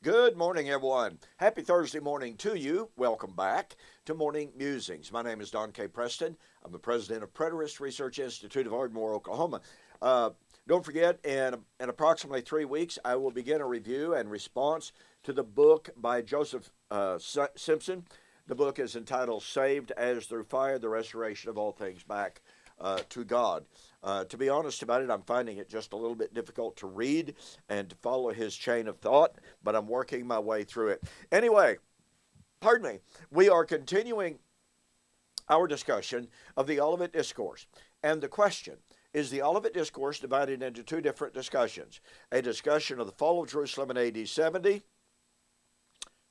Good morning, everyone. Happy Thursday morning to you. Welcome back to Morning Musings. My name is Don K. Preston. I'm the president of Preterist Research Institute of Ardmore, Oklahoma. Don't forget, in approximately 3 weeks, I will begin a review and response to the book by Joseph Simpson. The book is entitled Saved as Through Fire, the Restoration of All Things Back to God. To be honest about it, I'm finding it just a little bit difficult to read and to follow his chain of thought, but I'm working my way through it. Anyway, pardon me, we are continuing our discussion of the Olivet Discourse. And the question, is the Olivet Discourse divided into two different discussions? A discussion of the fall of Jerusalem in AD 70,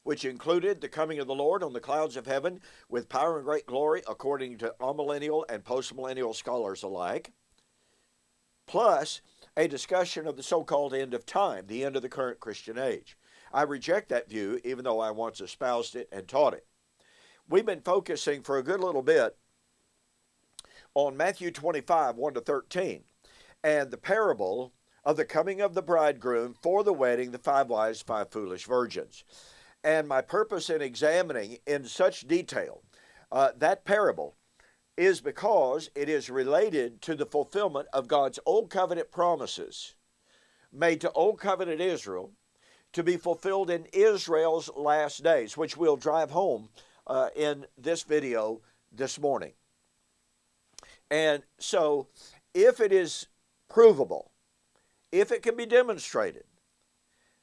which included the coming of the Lord on the clouds of heaven with power and great glory, according to amillennial and postmillennial scholars alike, plus a discussion of the so-called end of time, the end of the current Christian age. I reject that view, even though I once espoused it and taught it. We've been focusing for a good little bit on Matthew 25, 1-13, and the parable of the coming of the bridegroom for the wedding, the 5 wise, 5 foolish virgins. And my purpose in examining in such detail that parable is because it is related to the fulfillment of God's Old Covenant promises made to Old Covenant Israel to be fulfilled in Israel's last days, which we'll drive home in this video this morning. And so, if it is provable, if it can be demonstrated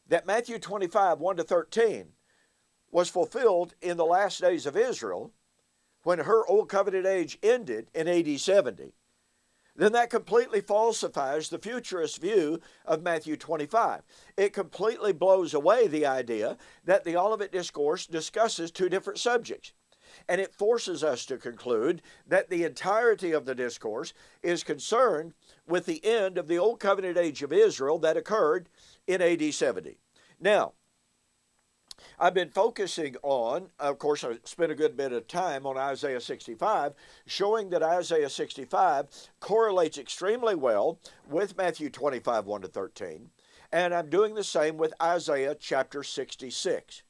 that Matthew 25, 1-13 was fulfilled in the last days of Israel, when her Old Covenant age ended in AD 70, then that completely falsifies the futurist view of Matthew 25. It completely blows away the idea that the Olivet Discourse discusses two different subjects. And it forces us to conclude that the entirety of the discourse is concerned with the end of the Old Covenant age of Israel that occurred in AD 70. Now, I've been focusing on, of course, I spent a good bit of time on Isaiah 65, showing that Isaiah 65 correlates extremely well with Matthew 25, 1-13, and I'm doing the same with Isaiah chapter 66.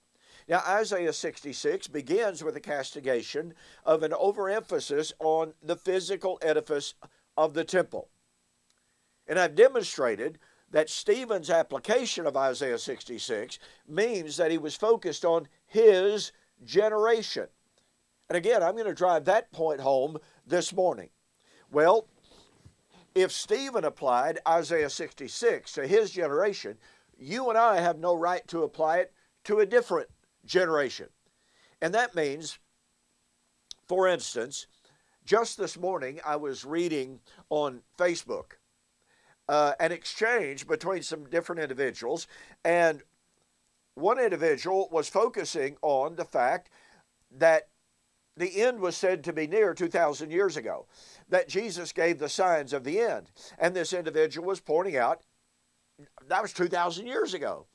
Now, Isaiah 66 begins with a castigation of an overemphasis on the physical edifice of the temple. And I've demonstrated that Stephen's application of Isaiah 66 means that he was focused on his generation. And again, I'm going to drive that point home this morning. Well, if Stephen applied Isaiah 66 to his generation, you and I have no right to apply it to a different generation. And that means, for instance, just this morning I was reading on Facebook an exchange between some different individuals, and one individual was focusing on the fact that the end was said to be near 2,000 years ago, that Jesus gave the signs of the end. And this individual was pointing out that was 2,000 years ago.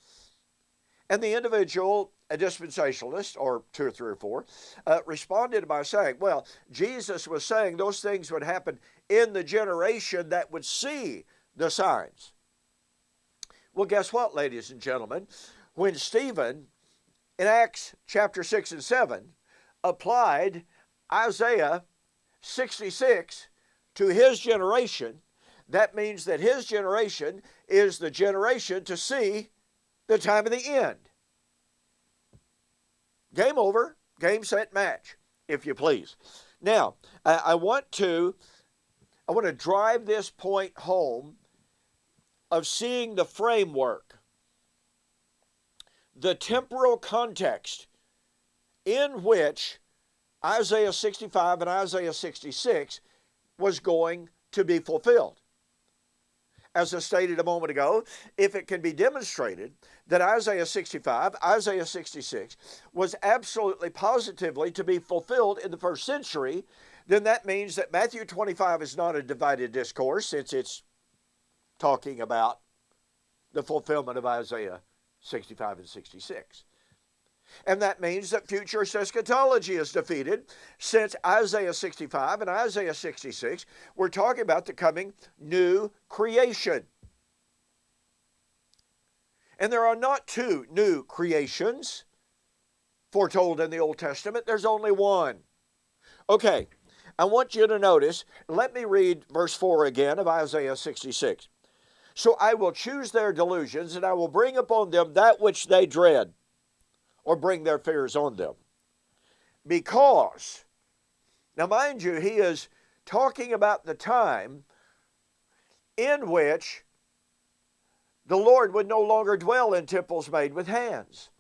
And the individual, a dispensationalist, or 2 or 3 or 4, responded by saying, well, Jesus was saying those things would happen in the generation that would see the signs. Well, guess what, ladies and gentlemen? When Stephen, in Acts chapter 6 and 7, applied Isaiah 66 to his generation, that means that his generation is the generation to see the time of the end. Game over, game, set, match, if you please. Now, I want to drive this point home of seeing the framework, the temporal context in which Isaiah 65 and Isaiah 66 was going to be fulfilled. As I stated a moment ago, if it can be demonstrated that Isaiah 65, Isaiah 66 was absolutely positively to be fulfilled in the first century, then that means that Matthew 25 is not a divided discourse, since it's talking about the fulfillment of Isaiah 65 and 66. And that means that futurist eschatology is defeated, since Isaiah 65 and Isaiah 66 we're talking about the coming new creation. And there are not two new creations foretold in the Old Testament. There's only one. Okay, I want you to notice, let me read verse 4 again of Isaiah 66. So I will choose their delusions, and I will bring upon them that which they dread, or bring their fears on them. Because, now mind you, he is talking about the time in which the Lord would no longer dwell in temples made with hands,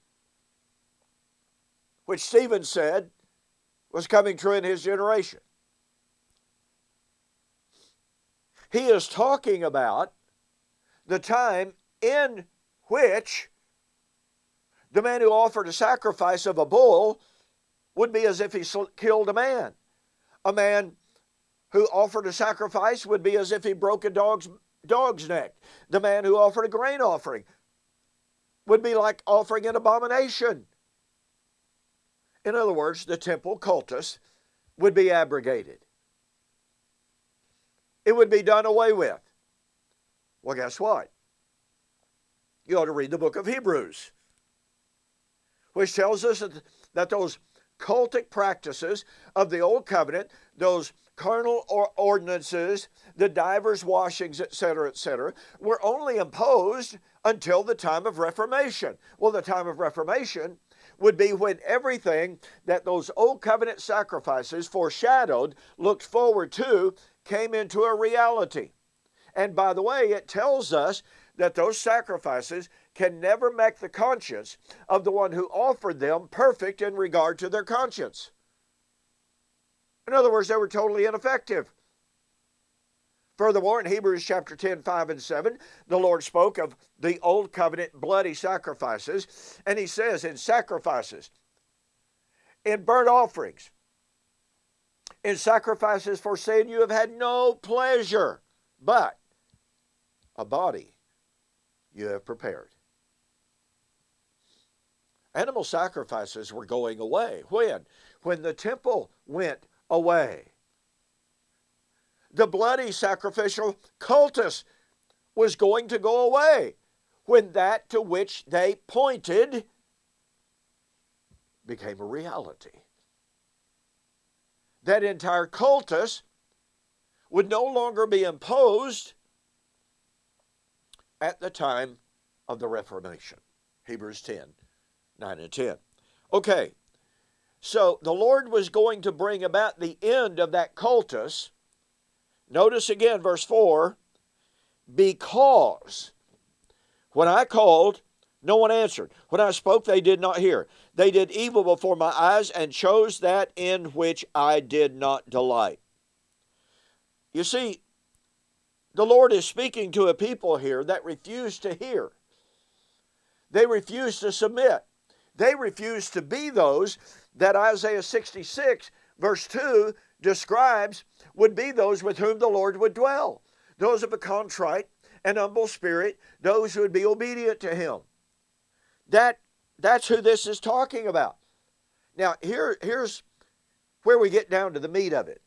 which Stephen said was coming true in his generation. He is talking about the time in which the man who offered a sacrifice of a bull would be as if he killed a man. A man who offered a sacrifice would be as if he broke a dog's neck. The man who offered a grain offering would be like offering an abomination. In other words, the temple cultus would be abrogated. It would be done away with. Well, guess what? You ought to read the book of Hebrews, which tells us that those cultic practices of the Old Covenant, those carnal ordinances, the divers washings, etc., were only imposed until the time of Reformation. Well, the time of Reformation would be when everything that those Old Covenant sacrifices foreshadowed, looked forward to, came into a reality. And by the way, it tells us that those sacrifices can never make the conscience of the one who offered them perfect in regard to their conscience. In other words, they were totally ineffective. Furthermore, in Hebrews chapter 10, 5 and 7, the Lord spoke of the Old Covenant bloody sacrifices, and he says in sacrifices, in burnt offerings, in sacrifices for sin you have had no pleasure, but a body you have prepared. Animal sacrifices were going away. When? When the temple went away. The bloody sacrificial cultus was going to go away when that to which they pointed became a reality. That entire cultus would no longer be imposed at the time of the Reformation. Hebrews 10, 9 and 10. Okay, so the Lord was going to bring about the end of that cultus. Notice again verse 4, because when I called, no one answered. When I spoke, they did not hear. They did evil before my eyes and chose that in which I did not delight. You see, the Lord is speaking to a people here that refuse to hear. They refuse to submit. They refuse to be those that Isaiah 66 verse 2 describes would be those with whom the Lord would dwell. Those of a contrite and humble spirit, those who would be obedient to Him. That's who this is talking about. Now, here's where we get down to the meat of it.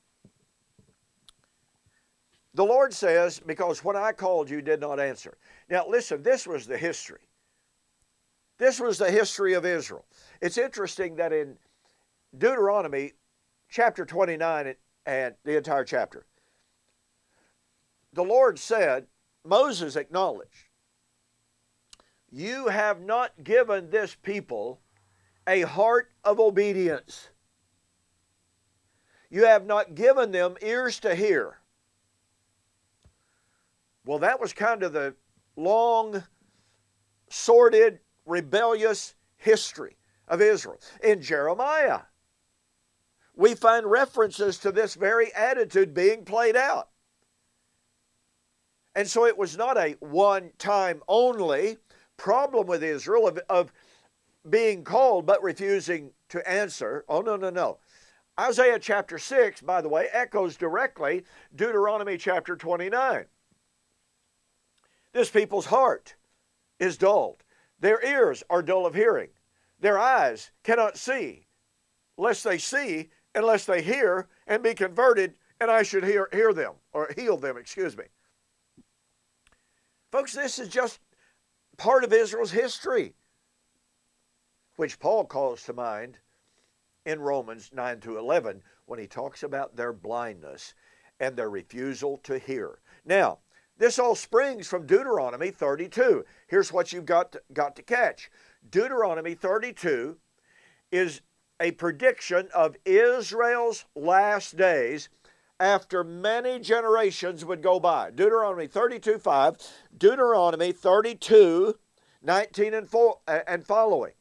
The Lord says, because when I called you did not answer. Now listen, this was the history. This was the history of Israel. It's interesting that in Deuteronomy chapter 29 and the entire chapter, the Lord said, Moses acknowledged, you have not given this people a heart of obedience. You have not given them ears to hear. Well, that was kind of the long, sordid, rebellious history of Israel. In Jeremiah, we find references to this very attitude being played out. And so it was not a one-time only problem with Israel of being called but refusing to answer. Oh, no. Isaiah chapter 6, by the way, echoes directly Deuteronomy chapter 29. This people's heart is dulled. Their ears are dull of hearing. Their eyes cannot see, lest they see, unless they hear and be converted, and I should heal them. Folks, this is just part of Israel's history, which Paul calls to mind in Romans 9 through 11 when he talks about their blindness and their refusal to hear. Now, this all springs from Deuteronomy 32. Here's what you've got to catch. Deuteronomy 32 is a prediction of Israel's last days after many generations would go by. Deuteronomy 32:5, Deuteronomy 32:19 and following.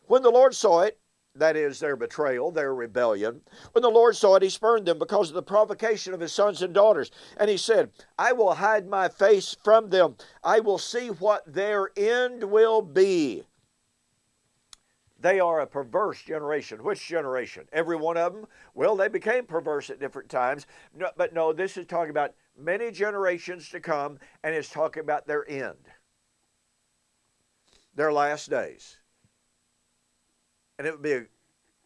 When the Lord saw it, that is their betrayal, their rebellion, when the Lord saw it, he spurned them because of the provocation of his sons and daughters. And he said, I will hide my face from them. I will see what their end will be. They are a perverse generation. Which generation? Every one of them? Well, they became perverse at different times. No, but no, this is talking about many generations to come, and it's talking about their end, their last days. And it would be a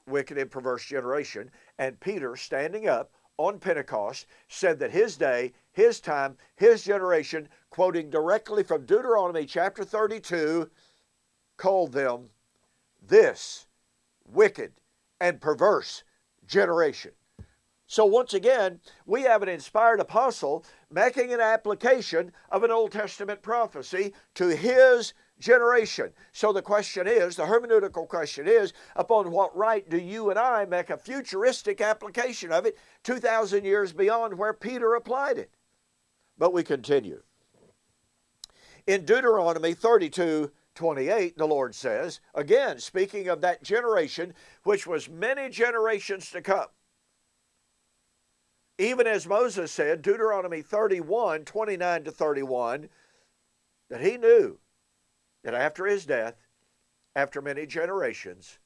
wicked and perverse generation. And Peter, standing up on Pentecost, said that his day, his time, his generation, quoting directly from Deuteronomy chapter 32, called them this wicked and perverse generation. So once again, we have an inspired apostle making an application of an Old Testament prophecy to his generation. So the question is, the hermeneutical question is, upon what right do you and I make a futuristic application of it 2,000 years beyond where Peter applied it? But we continue. In Deuteronomy 32:28, the Lord says, again, speaking of that generation, which was many generations to come. Even as Moses said, Deuteronomy 31:29-31, that he knew that after his death, after many generations,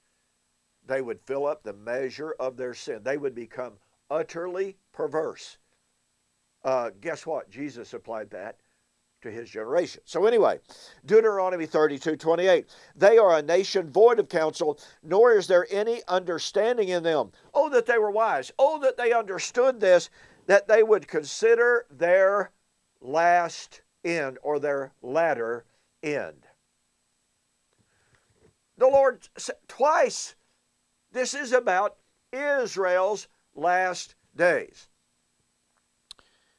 they would fill up the measure of their sin. They would become utterly perverse. Guess what? Jesus applied that to his generation. So anyway, Deuteronomy 32:28, they are a nation void of counsel, nor is there any understanding in them. Oh, that they were wise. Oh, that they understood this, that they would consider their last end or their latter end. The Lord said twice, this is about Israel's last days.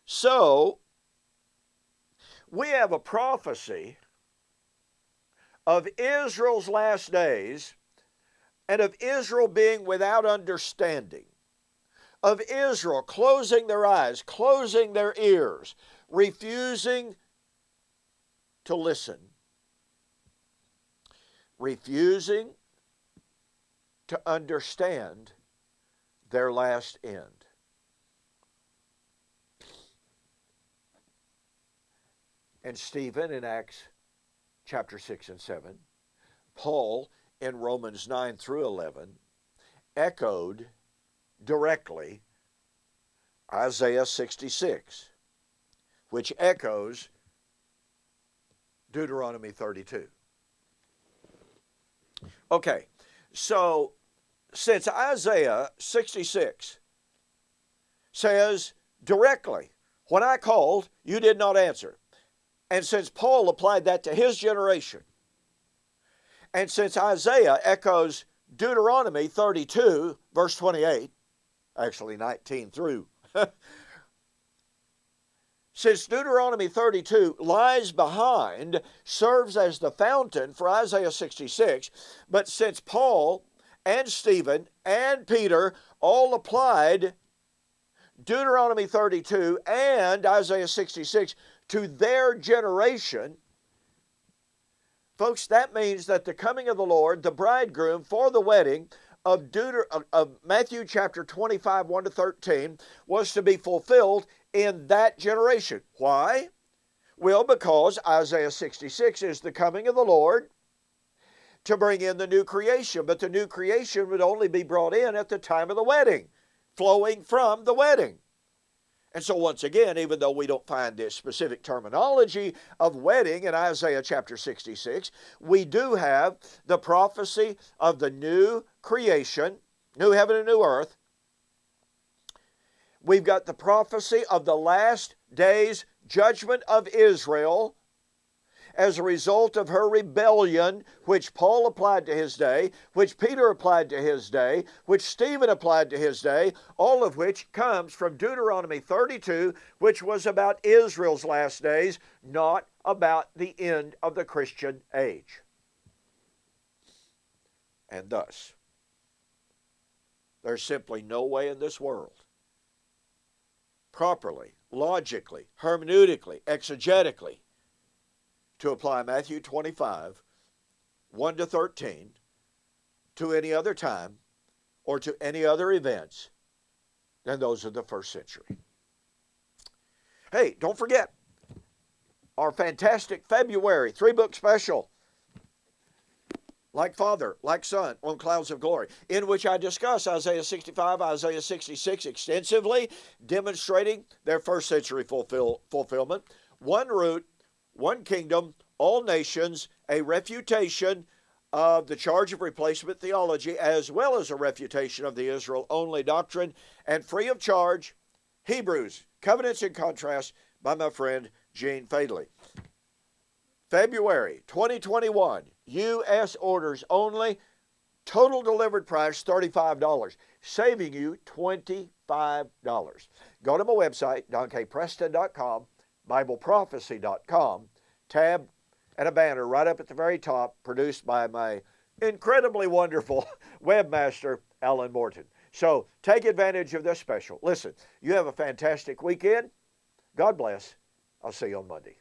So, we have a prophecy of Israel's last days and of Israel being without understanding, of Israel closing their eyes, closing their ears, refusing to listen, refusing to understand their last end. And Stephen in Acts chapter 6 and 7, Paul in Romans 9 through 11, echoed directly Isaiah 66, which echoes Deuteronomy 32. Okay, so since Isaiah 66 says directly, when I called, you did not answer. And since Paul applied that to his generation, and since Isaiah echoes Deuteronomy 32, verse 28, actually 19 through, since Deuteronomy 32 lies behind, serves as the fountain for Isaiah 66, but since Paul and Stephen and Peter all applied Deuteronomy 32 and Isaiah 66 to their generation, folks, that means that the coming of the Lord, the bridegroom for the wedding of Matthew chapter 25, 1-13, was to be fulfilled in that generation. Why? Well, because Isaiah 66 is the coming of the Lord to bring in the new creation, but the new creation would only be brought in at the time of the wedding, flowing from the wedding. And so once again, even though we don't find this specific terminology of wedding in Isaiah chapter 66, we do have the prophecy of the new creation, new heaven and new earth. We've got the prophecy of the last days judgment of Israel. as a result of her rebellion, which Paul applied to his day, which Peter applied to his day, which Stephen applied to his day, all of which comes from Deuteronomy 32, which was about Israel's last days, not about the end of the Christian age. And thus, there's simply no way in this world properly, logically, hermeneutically, exegetically to apply Matthew 25, 1 to 13 to any other time or to any other events than those of the first century. Hey, don't forget our fantastic February 3-book special, Like Father, Like Son, on Clouds of Glory, in which I discuss Isaiah 65, Isaiah 66 extensively, demonstrating their first century fulfillment. One root, one kingdom, all nations, a refutation of the charge of replacement theology, as well as a refutation of the Israel-only doctrine, and free of charge, Hebrews, Covenants in Contrast, by my friend Gene Fadley. February 2021, U.S. orders only, total delivered price $35, saving you $25. Go to my website, donkpreston.com, BibleProphecy.com, tab and a banner right up at the very top, produced by my incredibly wonderful webmaster, Alan Morton. So take advantage of this special. Listen, you have a fantastic weekend. God bless. I'll see you on Monday.